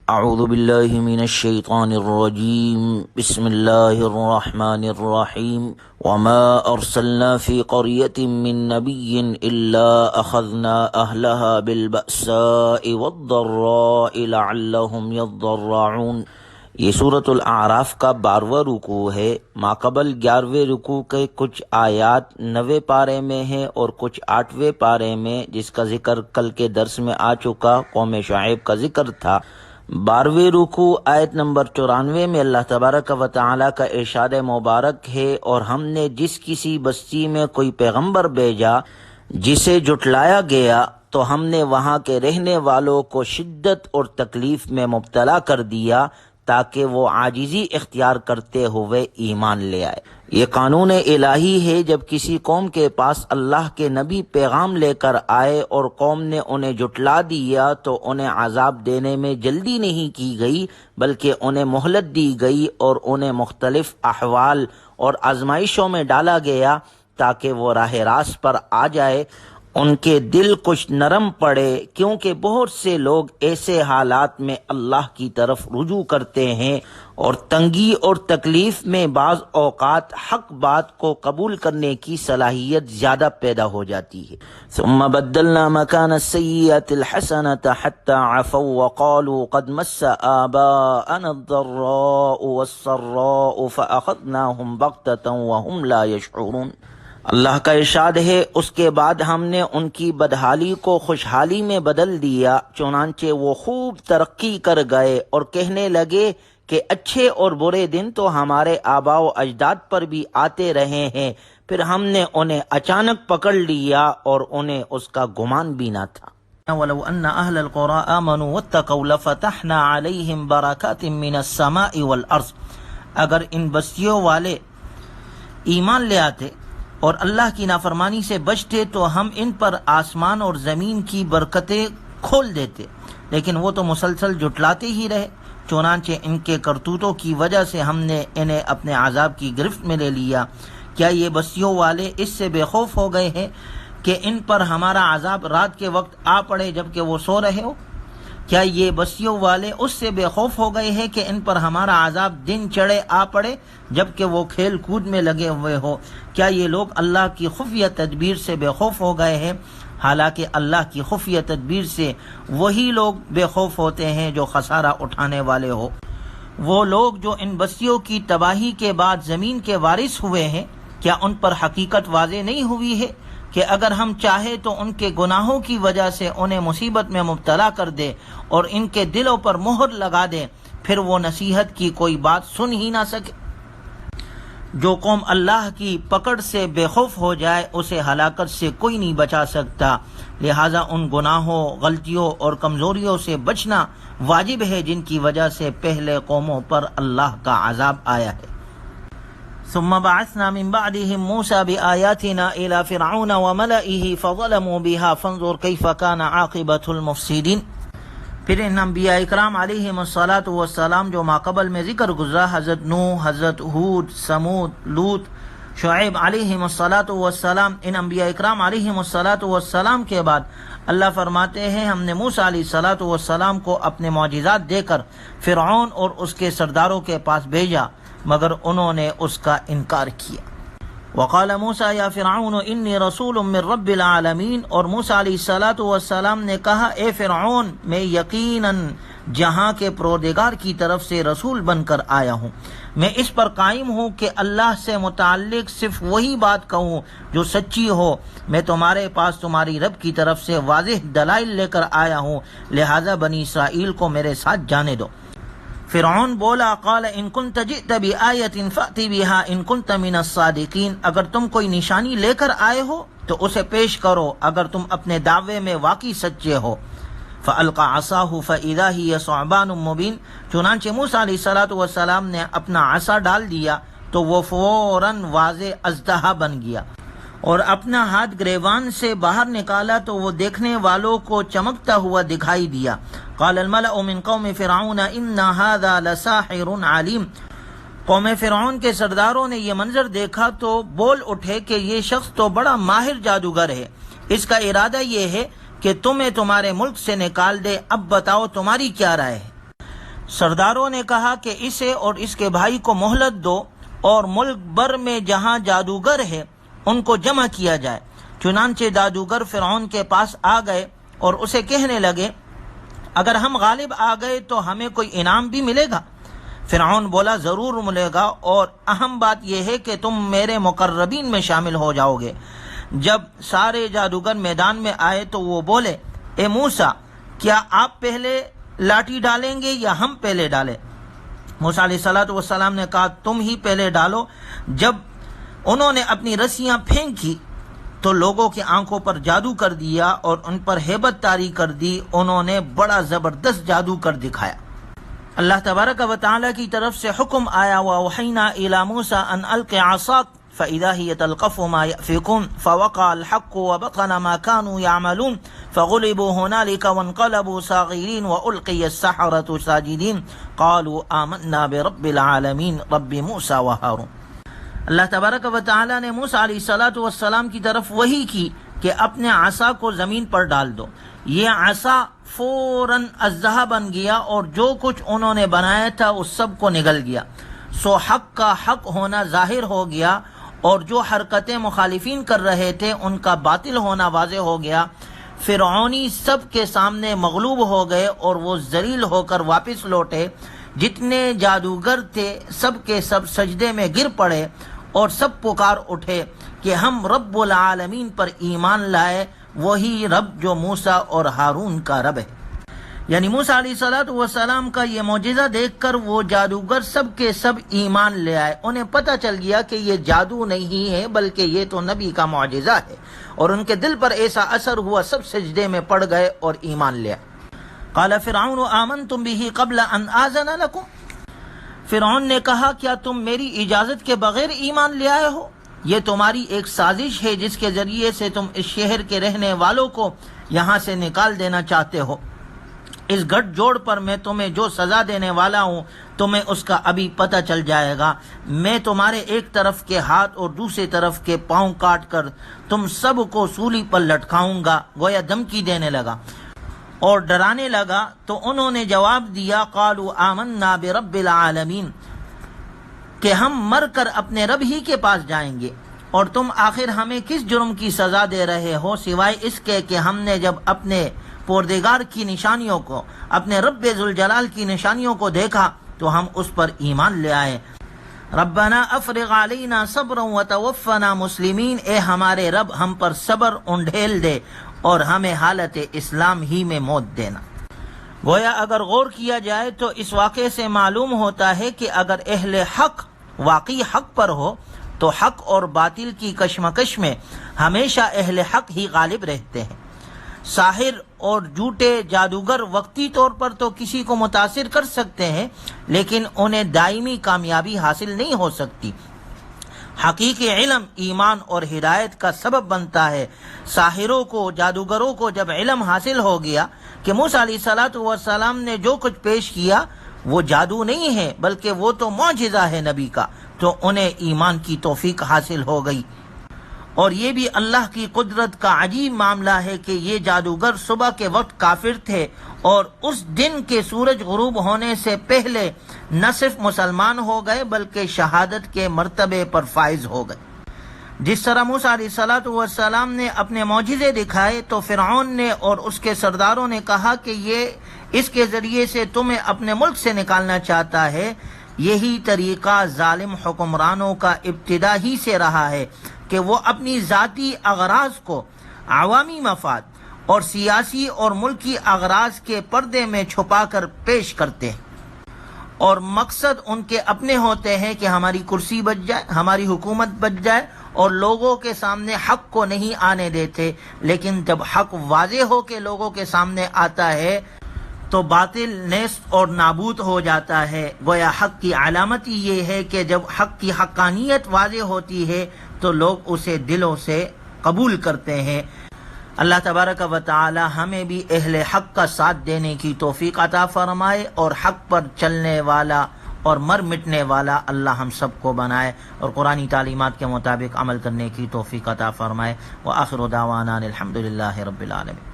اعوذ باللہ من الشیطان الرجیم بسم اللہ الرحمن الرحیم وما ارسلنا فی قریۃ من نبی الا اخذنا اہلها بالبأساء والضراء لعلهم یضرعون۔ یہ سورۃ الاعراف کا 12واں رکوع ہے۔ ماقبل 11ویں رکوع کے کچھ آیات 9ویں پارے میں ہیں اور کچھ 8ویں پارے میں، جس کا ذکر کل کے درس میں آ چکا، قوم شعیب کا ذکر تھا۔ 12ویں رکوع آیت نمبر 94 میں اللہ تبارک و تعالی کا ارشاد مبارک ہے، اور ہم نے جس کسی بستی میں کوئی پیغمبر بھیجا جسے جھٹلایا گیا تو ہم نے وہاں کے رہنے والوں کو شدت اور تکلیف میں مبتلا کر دیا تاکہ وہ عاجزی اختیار کرتے ہوئے ایمان لے آئے۔ یہ قانون الہی ہے، جب کسی قوم کے پاس اللہ کے نبی پیغام لے کر آئے اور قوم نے انہیں جھٹلا دیا تو انہیں عذاب دینے میں جلدی نہیں کی گئی، بلکہ انہیں مہلت دی گئی اور انہیں مختلف احوال اور آزمائشوں میں ڈالا گیا تاکہ وہ راہ راست پر آ جائے، ان کے دل کچھ نرم پڑے، کیونکہ بہت سے لوگ ایسے حالات میں اللہ کی طرف رجوع کرتے ہیں اور تنگی اور تکلیف میں بعض اوقات حق بات کو قبول کرنے کی صلاحیت زیادہ پیدا ہو جاتی ہے۔ ثم بدلنا مكان السيئة الحسنة حتى عفوا وقالوا قد مس آباءنا الضراء والسراء فأخذناهم بغتة وهم لا يشعرون۔ اللہ کا ارشاد ہے، اس کے بعد ہم نے ان کی بدحالی کو خوشحالی میں بدل دیا، چنانچہ وہ خوب ترقی کر گئے اور کہنے لگے کہ اچھے اور برے دن تو ہمارے آباء و اجداد پر بھی آتے رہے ہیں، پھر ہم نے انہیں اچانک پکڑ لیا اور انہیں اس کا گمان بھی نہ تھا۔ وَلَوْ أَنَّ أَهْلَ الْقُرَىٰ آمَنُوا وَاتَّقَوْا لَفَتَحْنَا عَلَيْهِمْ بَرَكَاتٍ مِّنَ السَّمَاءِ وَالْأَرْضِ۔ اگر ان بستیوں والے ایمان لے آتے اور اللہ کی نافرمانی سے بچتے تو ہم ان پر آسمان اور زمین کی برکتیں کھول دیتے، لیکن وہ تو مسلسل جھٹلاتے ہی رہے، چنانچہ ان کے کرتوتوں کی وجہ سے ہم نے انہیں اپنے عذاب کی گرفت میں لے لیا۔ کیا یہ بستیوں والے اس سے بے خوف ہو گئے ہیں کہ ان پر ہمارا عذاب رات کے وقت آ پڑے جبکہ وہ سو رہے ہو؟ کیا یہ بستیوں والے اس سے بے خوف ہو گئے ہیں کہ ان پر ہمارا عذاب دن چڑھے آ پڑے جبکہ وہ کھیل کود میں لگے ہوئے ہو؟ کیا یہ لوگ اللہ کی خفیہ تدبیر سے بے خوف ہو گئے ہیں؟ حالانکہ اللہ کی خفیہ تدبیر سے وہی لوگ بے خوف ہوتے ہیں جو خسارہ اٹھانے والے ہو۔ وہ لوگ جو ان بستیوں کی تباہی کے بعد زمین کے وارث ہوئے ہیں، کیا ان پر حقیقت واضح نہیں ہوئی ہے کہ اگر ہم چاہے تو ان کے گناہوں کی وجہ سے انہیں مصیبت میں مبتلا کر دے اور ان کے دلوں پر مہر لگا دے، پھر وہ نصیحت کی کوئی بات سن ہی نہ سکے؟ جو قوم اللہ کی پکڑ سے بے خوف ہو جائے اسے ہلاکت سے کوئی نہیں بچا سکتا، لہٰذا ان گناہوں، غلطیوں اور کمزوریوں سے بچنا واجب ہے جن کی وجہ سے پہلے قوموں پر اللہ کا عذاب آیا ہے۔ ثم بعثنا من بعدهم موسى بآياتنا إلى فرعون وملئه فظلموا بها فانظر كيف كان عاقبة المفسدين۔ پھر ان انبیاء اکرام علیہم الصلاۃ والسلام جو ماقبل میں ذکر گزرا، حضرت نوح، حضرت ہود، سمود، لوط، شعیب علیہم الصلاۃ والسلام، ان انبیاء اکرام علیہم الصلاۃ والسلام کے بعد اللہ فرماتے ہیں ہم نے موسیٰ علیہ الصلاۃ والسلام کو اپنے معجزات دے کر فرعون اور اس کے سرداروں کے پاس بھیجا، مگر انہوں نے اس کا انکار کیا۔ وقال موسیٰ یا فرعون انی رسول من رب العالمین، اور موسیٰ علیہ الصلاۃ والسلام نے کہا اے فرعون، میں یقیناً جہاں کے پروردگار کی طرف سے رسول بن کر آیا ہوں، میں اس پر قائم ہوں کہ اللہ سے متعلق صرف وہی بات کہوں جو سچی ہو، میں تمہارے پاس تمہاری رب کی طرف سے واضح دلائل لے کر آیا ہوں، لہذا بنی اسرائیل کو میرے ساتھ جانے دو۔ فرعون بولا قال ان کنت جئت بآیت فأتی بها ان کنت من الصادقین، اگر تم کوئی نشانی لے کر آئے ہو تو اسے پیش کرو اگر تم اپنے دعوے میں واقعی سچے ہو۔ فألقى عصاه فإذا هي ثعبان مبین، چنانچہ موسیٰ علیہ الصلاۃ والسلام نے اپنا عصا ڈال دیا تو وہ فوراً واضح اژدہا بن گیا، اور اپنا ہاتھ گریوان سے باہر نکالا تو وہ دیکھنے والوں کو چمکتا ہوا دکھائی دیا۔ قال الملأ من قوم فرعون ان هذا لساحر علیم، قوم فرعون کے سرداروں نے یہ منظر دیکھا تو بول اٹھے کہ یہ شخص تو بڑا ماہر جادوگر ہے، اس کا ارادہ یہ ہے کہ تمہیں تمہارے ملک سے نکال دے، اب بتاؤ تمہاری کیا رائے ہے؟ سرداروں نے کہا کہ اسے اور اس کے بھائی کو مہلت دو اور ملک بھر میں جہاں جادوگر ہے ان کو جمع کیا جائے۔ چنانچہ جادوگر فرعون کے پاس آ گئے اور اسے کہنے لگے اگر ہم غالب آ گئے تو ہمیں کوئی انعام بھی ملے گا؟ فرعون بولا ضرور ملے گا، اور اہم بات یہ ہے کہ تم میرے مقربین میں شامل ہو جاؤ گے۔ جب سارے جادوگر میدان میں آئے تو وہ بولے اے موسیٰ، کیا آپ پہلے لاٹھی ڈالیں گے یا ہم پہلے ڈالیں؟ موسیٰ علیہ السلام نے کہا تم ہی پہلے ڈالو۔ جب انہوں نے اپنی رسیاں پھینکی تو لوگوں کی آنکھوں پر جادو کر دیا اور ان پر ہیبت طاری کر دی۔ انہوں نے بڑا زبردست جادو کر دکھایا۔ اللہ تبارک و تعالی کی طرف سے حکم آیا وَأَوْحَيْنَا إِلَى مُوسَىٰ أَنْ أَلْقِ عَصَاكَ فَإِذَا هِيَ تَلْقَفُ مَا يَأْفِكُونَ فَوَقَعَ الْحَقُّ وَبَطَلَ مَا كَانُوا يَعْمَلُونَ فَغُلِبُوا هُنَالِكَ وَانقَلَبُوا صَاغِرِينَ وَأُلْقِيَ السَّحَرَةُ سَاجِدِينَ قَالُوا آمَنَّا بِرَبِّ الْعَالَمِينَ رَبِّ مُوسَىٰ وَهَارُونَ۔ اللہ تبارک و تعالی نے موسیٰ علیہ السلام کی طرف وحی کی کہ اپنے عصا کو زمین پر ڈال دو۔ یہ عصا فوراً اژدہا بن گیا اور جو کچھ انہوں نے بنایا تھا اس سب کو نگل گیا۔ سو حق کا حق ہونا ظاہر ہو گیا اور جو حرکتیں مخالفین کر رہے تھے ان کا باطل ہونا واضح ہو گیا۔ فرعونی سب کے سامنے مغلوب ہو گئے اور وہ ذلیل ہو کر واپس لوٹے۔ جتنے جادوگر تھے سب کے سب سجدے میں گر پڑے اور سب پکار اٹھے کہ ہم رب العالمین پر ایمان لائے، وہی رب جو موسیٰ اور ہارون کا رب ہے۔ یعنی موسیٰ علیہ السلام کا یہ معجزہ دیکھ کر وہ جادوگر سب کے سب ایمان لے آئے۔ انہیں پتہ چل گیا کہ یہ جادو نہیں ہے بلکہ یہ تو نبی کا معجزہ ہے، اور ان کے دل پر ایسا اثر ہوا سب سجدے میں پڑ گئے اور ایمان لے آئے۔ قال فرعون آمنتم به قبل ان آذن لكم، فرعون نے کہا کیا تم میری اجازت کے بغیر ایمان لے آئے ہو؟ یہ تمہاری ایک سازش ہے جس کے ذریعے سے تم اس شہر کے رہنے والوں کو یہاں سے نکال دینا چاہتے ہو۔ اس گٹھ جوڑ پر میں تمہیں جو سزا دینے والا ہوں تمہیں اس کا ابھی پتہ چل جائے گا۔ میں تمہارے ایک طرف کے ہاتھ اور دوسری طرف کے پاؤں کاٹ کر تم سب کو سولی پر لٹکاؤں گا۔ گویا دھمکی دینے لگا اور ڈرانے لگا، تو انہوں نے جواب دیا قالوا آمنا برب العالمین، کہ ہم مر کر اپنے رب ہی کے پاس جائیں گے، اور تم آخر ہمیں کس جرم کی سزا دے رہے ہو سوائے اس کے کہ ہم نے جب اپنے پروردگار کی نشانیوں کو، اپنے رب ذوالجلال کی نشانیوں کو دیکھا تو ہم اس پر ایمان لے آئے۔ ربنا افرغ علینا صبرا وتوفنا مسلمین، اے ہمارے رب ہم پر صبر انڈھیل دے اور ہمیں حالت اسلام ہی میں موت دینا۔ گویا اگر غور کیا جائے تو اس واقعے سے معلوم ہوتا ہے کہ اگر اہل حق واقعی حق پر ہو تو حق اور باطل کی کشمکش میں ہمیشہ اہل حق ہی غالب رہتے ہیں۔ ساحر اور جھوٹے جادوگر وقتی طور پر تو کسی کو متاثر کر سکتے ہیں لیکن انہیں دائمی کامیابی حاصل نہیں ہو سکتی۔ حقیقی علم ایمان اور ہدایت کا سبب بنتا ہے۔ ساحروں کو، جادوگروں کو جب علم حاصل ہو گیا کہ موسیٰ علیہ السلام نے جو کچھ پیش کیا وہ جادو نہیں ہے بلکہ وہ تو معجزہ ہے نبی کا، تو انہیں ایمان کی توفیق حاصل ہو گئی۔ اور یہ بھی اللہ کی قدرت کا عجیب معاملہ ہے کہ یہ جادوگر صبح کے وقت کافر تھے اور اس دن کے سورج غروب ہونے سے پہلے نہ صرف مسلمان ہو گئے بلکہ شہادت کے مرتبے پر فائز ہو گئے۔ جس طرح موسیٰ علیہ السلام نے اپنے معجزے دکھائے تو فرعون نے اور اس کے سرداروں نے کہا کہ یہ اس کے ذریعے سے تمہیں اپنے ملک سے نکالنا چاہتا ہے۔ یہی طریقہ ظالم حکمرانوں کا ابتدا ہی سے رہا ہے کہ وہ اپنی ذاتی اغراض کو عوامی مفاد اور سیاسی اور ملکی اغراض کے پردے میں چھپا کر پیش کرتے ہیں، اور مقصد ان کے اپنے ہوتے ہیں کہ ہماری کرسی بچ جائے، ہماری حکومت بچ جائے، اور لوگوں کے سامنے حق کو نہیں آنے دیتے۔ لیکن جب حق واضح ہو کے لوگوں کے سامنے آتا ہے تو باطل نیست اور نابود ہو جاتا ہے۔ گویا حق کی علامت ہی یہ ہے کہ جب حق کی حقانیت واضح ہوتی ہے تو لوگ اسے دلوں سے قبول کرتے ہیں۔ اللہ تبارک و تعالی ہمیں بھی اہل حق کا ساتھ دینے کی توفیق عطا فرمائے اور حق پر چلنے والا اور مر مٹنے والا اللہ ہم سب کو بنائے اور قرآنی تعلیمات کے مطابق عمل کرنے کی توفیق عطا فرمائے۔ وآخر دعوانا الحمدللہ رب العالمین۔